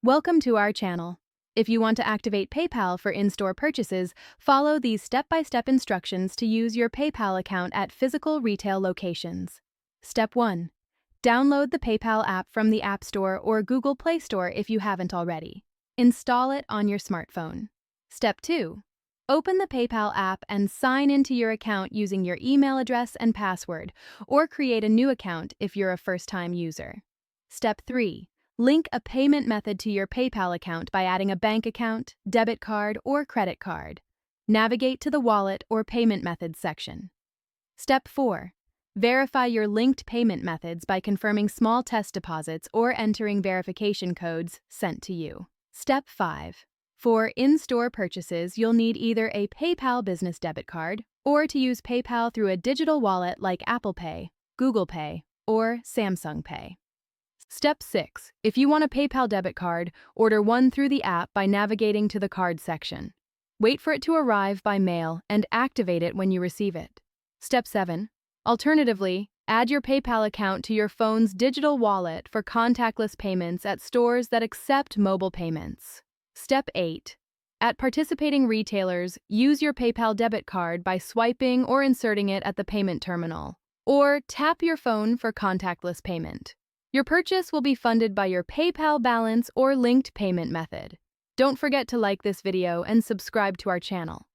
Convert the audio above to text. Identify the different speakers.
Speaker 1: Welcome to our channel. If you want to activate PayPal for in-store purchases, follow these step-by-step instructions to use your PayPal account at physical retail locations. Step 1. Download the PayPal app from the App Store or Google Play Store if you haven't already. Install it on your smartphone. Step 2. Open the PayPal app and sign into your account using your email address and password, or create a new account if you're a first-time user. Step 3. Link a payment method to your PayPal account by adding a bank account, debit card, or credit card. Navigate to the Wallet or Payment Methods section. Step 4. Verify your linked payment methods by confirming small test deposits or entering verification codes sent to you. Step 5. For in-store purchases, you'll need either a PayPal business debit card or to use PayPal through a digital wallet like Apple Pay, Google Pay, or Samsung Pay. Step 6. If you want a PayPal debit card, order one through the app by navigating to the card section. Wait for it to arrive by mail and activate it when you receive it. Step 7. Alternatively, add your PayPal account to your phone's digital wallet for contactless payments at stores that accept mobile payments. Step 8. At participating retailers, use your PayPal debit card by swiping or inserting it at the payment terminal, or tap your phone for contactless payment. Your purchase will be funded by your PayPal balance or linked payment method. Don't forget to like this video and subscribe to our channel.